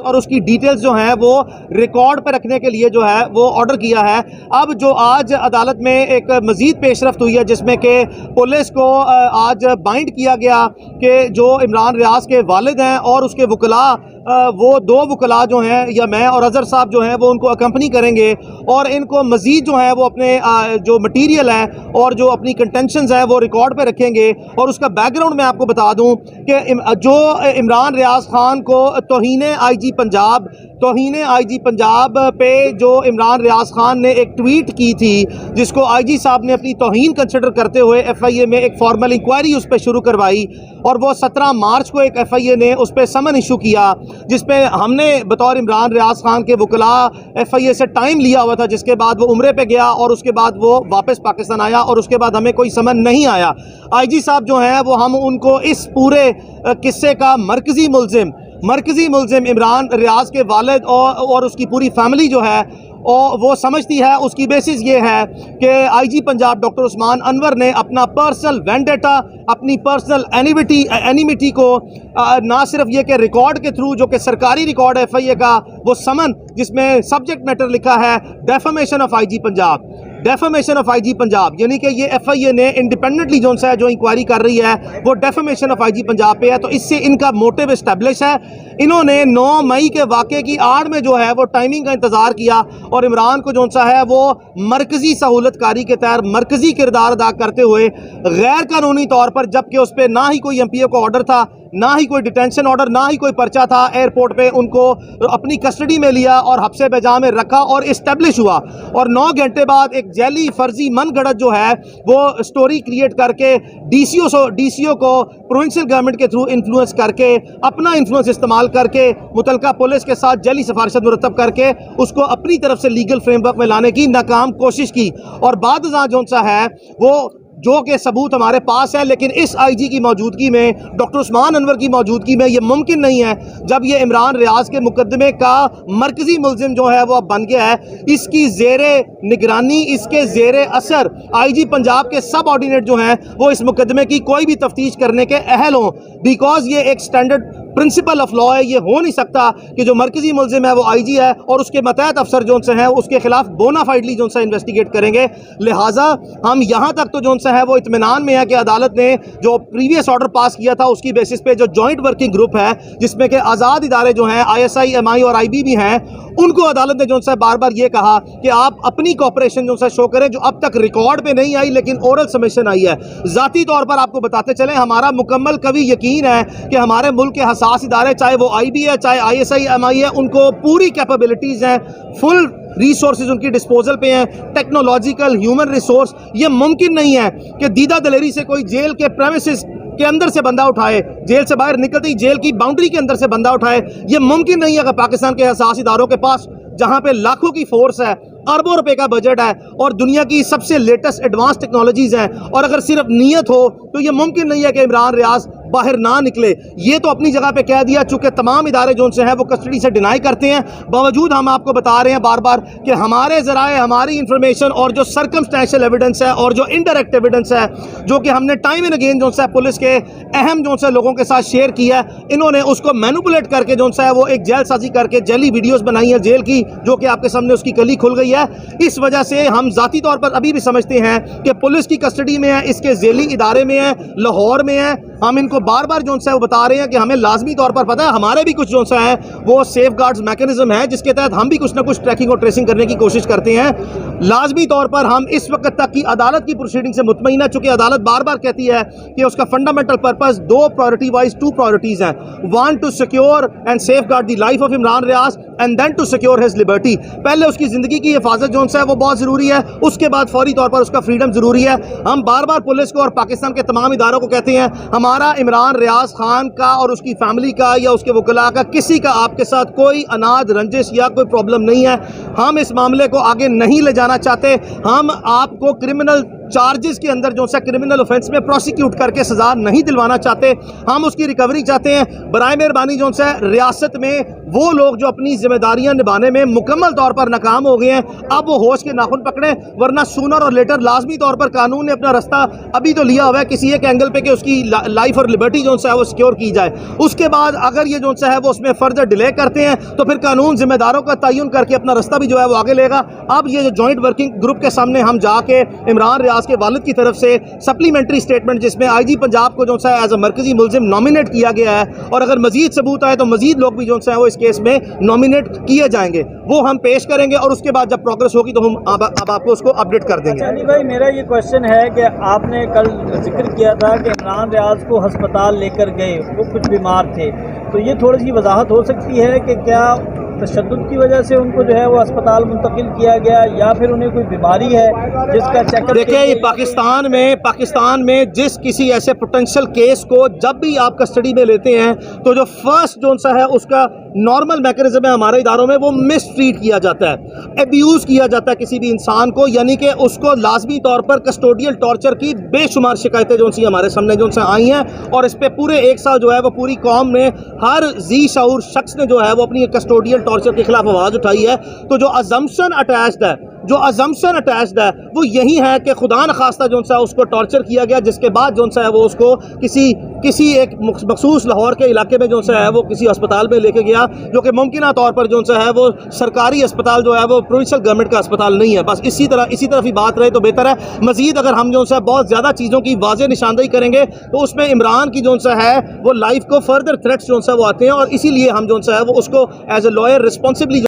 और उसकी डिटेल्स जो हैं वो रिकॉर्ड पर रखने के लिए जो है वो ऑर्डर किया है। अब जो आज अदालत में एक मजीद पेशरफ्त हुई है जिसमें कि पुलिस को आज बाइंड किया गया कि जो इमरान रियाज के वालिद हैं और उसके वकला वो दो वकला जो हैं या मैं और अजहर साहब जो हैं वो उनको अकम्पनी करेंगे और इनको मजीद जो है वो अपने जो मटीरियल है और जो अपनी कंटेंशंस हैं वो रिकॉर्ड पे रखेंगे। और उसका बैकग्राउंड मैं आपको बता दूं कि जो इमरान रियाज खान को तौहीन आईजी पंजाब पे जो इमरान रियाज खान ने एक ट्वीट की थी जिसको आईजी साहब ने अपनी तौहीन कंसिडर करते हुए एफआईए में एक फॉर्मल इंक्वायरी उस पर शुरू करवाई और वो 17 मार्च को एक एफआईए ने उस पर समन इशू किया जिसपे हमने बतौर इमरान रियाज खान के वकला एफआईए से टाइम लिया हुआ था, जिसके बाद वो उम्रे पे गया और उसके बाद वो वापस पाकिस्तान आया और उसके बाद हमें कोई समन नहीं आया। आईजी साहब जो हैं वो हम उनको इस पूरे किस्से का मरकज़ी मुल्ज़िम इमरान रियाज के वालिद और उसकी पूरी फैमिली जो है और वो समझती है। उसकी बेसिस ये है कि आईजी पंजाब डॉक्टर उस्मान अनवर ने अपना पर्सनल वेंडेटा, अपनी पर्सनल एनिमिटी को ना सिर्फ ये कि रिकॉर्ड के थ्रू जो कि सरकारी रिकॉर्ड है एफआईए का वो समन जिसमें सब्जेक्ट मैटर लिखा है डेफेमेशन ऑफ आईजी पंजाब, यानी कि ये एफआईए ने इंडिपेंडेंटली जो इंक्वायरी कर रही है वो डेफेमेशन ऑफ आईजी पंजाब पे है। तो इससे इनका मोटिव इस्टेब्लिश है। इन्होंने 9 मई के वाक़े की आड़ में जो है वो टाइमिंग का इंतज़ार किया और इमरान को जो है वो मरकज़ी सहूलतकारी के तहत मरकज़ी किरदार अदा करते हुए गैर कानूनी तौर पर, जबकि उस पर ना ही कोई एमपीओ को ऑर्डर था, ना ही कोई डिटेंशन ऑर्डर, ना ही कोई पर्चा था, एयरपोर्ट पे उनको अपनी कस्टडी में लिया और हब्से बेजा में रखा और इस्टेब्लिश हुआ। और 9 घंटे बाद एक जैली फर्जी मनगढ़ंत जो है वो स्टोरी क्रिएट करके डीसीओ को प्रोविंशियल गवर्नमेंट के थ्रू इन्फ्लुएंस करके अपना इन्फ्लुएंस इस्तेमाल करके मुतलका पुलिस के साथ जैली सिफारिशत मुरतब करके उसको अपनी तरफ से लीगल फ्रेमवर्क में लाने की नाकाम कोशिश की। और बाद जो सा है वो जो कि सबूत हमारे पास है, लेकिन इस आईजी की मौजूदगी में, डॉक्टर उस्मान अनवर की मौजूदगी में ये मुमकिन नहीं है। जब ये इमरान रियाज के मुकदमे का मरकजी मुल्जिम जो है वो अब बन गया है, इसकी ज़ेरे निगरानी, इसके ज़ेरे असर आईजी पंजाब के सब ऑर्डिनेट जो हैं वो इस मुकदमे की कोई भी तफ्तीश करने के अहल हों, बिकॉज ये एक स्टैंडर्ड प्रिंसिपल ऑफ लॉ है। ये हो नहीं सकता कि जो मरकजी मुल्जिम है वो आईजी है और उसके मतहत अफसर जो से हैं उसके खिलाफ बोनाफाइडली जो सा इन्वेस्टिगेट करेंगे। लिहाजा हम यहाँ तक तो जो सा है वो इत्मीनान में है कि अदालत ने जो प्रीवियस ऑर्डर पास किया था उसकी बेसिस पे जो जॉइंट वर्किंग ग्रुप है जिसमें कि आज़ाद इदारे जो हैं ISI, MI और IB भी हैं, उनको अदालत ने जो सा बार बार ये कहा कि आप अपनी कॉपरेशन जो सा शो करें, जो अब तक रिकॉर्ड पे नहीं आई लेकिन ओरल सबमिशन आई है। ज़ाती तौर पर आपको बताते चलें, हमारा मुकम्मल कभी यकीन है कि हमारे मुल्क के हसास इदारे, चाहे वो IB है, चाहे ISI, MI है, उनको पूरी कैपेबिलिटीज़ हैं, फुल रिसोर्सेज उनकी डिस्पोजल पे हैं, टेक्नोलॉजिकल, ह्यूमन रिसोर्स। ये मुमकिन नहीं है कि दीदा दलेरी से कोई जेल के प्रेमिसेस के अंदर से बंदा उठाए, जेल से बाहर निकलते ही जेल की बाउंड्री के अंदर से बंदा उठाए। ये मुमकिन नहीं है कि पाकिस्तान के हसास इदारों के पास, जहां पे लाखों की फोर्स है, अरबों रुपए का बजट है और दुनिया की सबसे लेटेस्ट एडवांस टेक्नोलॉजीज हैं, और अगर सिर्फ नीयत हो तो ये मुमकिन नहीं है कि इमरान रियाज बाहर ना निकले। ये तो अपनी जगह पे कह दिया, चूंकि तमाम इदारे जो से हैं वो कस्टडी से डिनाई करते हैं, बावजूद हम आपको बता रहे हैं बार बार कि हमारे ज़राए, हमारी इंफॉर्मेशन और जो सर्कमस्टेंशियल एविडेंस है और जो इनडायरेक्ट एविडेंस है जो कि हमने टाइम एंड अगेन जो है पुलिस के अहम जो से लोगों के साथ शेयर किया है, इन्होंने उसको मैनिपुलेट करके जो है वो एक जेल साजी करके जेली वीडियोज़ बनाई है जेल की, जो कि आपके सामने उसकी कली खुल गई है। इस वजह से हम ज़ाती तौर पर अभी भी समझते हैं कि पुलिस की कस्टडी में है, इसके जेली इदारे में है, लाहौर में है। हम इनको बार बार जो है वो बता रहे हैं कि हमें लाजमी तौर पर पता है, हमारे भी कुछ जो सा है वो सेफ गार्ड्स मैकेनिज्म है जिसके तहत हम भी कुछ ना कुछ ट्रैकिंग और ट्रेसिंग करने की कोशिश करते हैं। लाजमी तौर पर हम इस वक्त तक की अदालत की प्रोसीडिंग से मुतमईन है, चूंकि अदालत बार बार कहती है कि उसका फंडामेंटल पर्पस दो प्रायोरिटीज हैं, 1 to secure and safeguard the life of Imran Riaz and then to secure his liberty. पहले उसकी ज़िंदगी की हिफाजत जो है वो बहुत ज़रूरी है, उसके बाद फौरी तौर पर उसका फ्रीडम ज़रूरी है। हम बार बार पुलिस को और पाकिस्तान के तमाम इदारों को कहते हैं, हमारा इमरान रियाज खान का और उसकी फैमिली का या उसके वकला का, किसी का आपके साथ कोई अनाज रंजिश या कोई प्रॉब्लम नहीं है। हम इस मामले को आगे नहीं ले जाना चाहते। हम आपको क्रिमिनल चार्जेस के अंदर जो सा क्रिमिनल ऑफेंस में प्रोसिक्यूट करके सजा नहीं दिलवाना चाहते, हम उसकी रिकवरी चाहते हैं। बराए मेहरबानी जो सा रियासत में वो लोग जो अपनी जिम्मेदारियां निभाने में मुकम्मल तौर पर नाकाम हो गए हैं, अब वो होश के नाखुन पकड़े, वरना सूनर और लेटर लाजमी तौर पर कानून ने अपना रास्ता अभी तो लिया हुआ है किसी एक एंगल पे कि उसकी लाइफ और लिबर्टी जो है वो सिक्योर की जाए। उसके बाद अगर ये जो है वो उसमें फर्दर डिले करते हैं तो फिर कानून जिम्मेदारों का तयन करके अपना रास्ता भी जो है वो आगे लेगा। अब ये जो जॉइंट वर्किंग ग्रुप के सामने हम जाके इमरान रियाज के वालिद की तरफ से सप्लीमेंट्री स्टेटमेंट जिसमें IG पंजाब को जो है एज अ मरकजी मुलजिम नॉमिनेट किया गया है और अगर मजीद सबूत आए तो मजीद लोग भी जो है वो इस केस में नॉमिनेट किए जाएंगे, वो हम पेश करेंगे और उसके बाद जब प्रोग्रेस होगी तो हम अब आपको उसको अपडेट कर देंगे। अच्छा अली भाई, मेरा ये क्वेश्चन है कि आपने कल जिक्र किया था कि इमरान रियाज को अस्पताल लेकर गए, वो कुछ बीमार थे, तो ये थोड़ी सी वजाहत हो सकती है कि क्या तशद्दुद की वजह से उनको जो है वो अस्पताल मुंतकिल किया गया या फिर उन्हें कोई बीमारी है जिसका चेकअप? देखिए, ये पाकिस्तान में जिस किसी ऐसे पोटेंशियल केस को जब भी आप कस्टडी में लेते हैं तो जो फर्स्ट जो सा है उसका नॉर्मल मैकेनिज्म है हमारे इदारों में, वो मिस ट्रीट किया जाता है, एब्यूज़ किया जाता है किसी भी इंसान को, यानी कि उसको लाजमी तौर पर कस्टोडियल टॉर्चर की बेशुमार शिकायतें जो सी हमारे सामने जो आई हैं और इस पर पूरे एक साल जो है वो पूरी कौम ने, हर जी शऊर शख्स ने जो है वो अपनी कस्टोडियल टॉर्चर के खिलाफ आवाज़ उठाई है। तो जो अजम्पशन अटैच्ड है वो यही है कि खुदा न खास्ता जो सा उसको टॉर्चर किया गया, जिसके बाद जो है वो उसको किसी एक मखसूस लाहौर के इलाके में जो है वो किसी अस्पताल में लेके गया, जो कि मुमकिन तौर पर जो है वो सरकारी अस्पताल जो है वो प्रोविंशियल गवर्नमेंट का अस्पताल नहीं है। बस इसी तरफ ही बात रहे तो बेहतर है। मजीद अगर हम जो है बहुत ज़्यादा चीज़ों की वाज़ेह निशानदेही करेंगे तो उसमें इमरान की जो है वो लाइफ को फर्दर थ्रेट्स जो है वो आते हैं और इसीलिए हम जो है वो उसको एज ए लॉयर रिस्पॉन्सिबली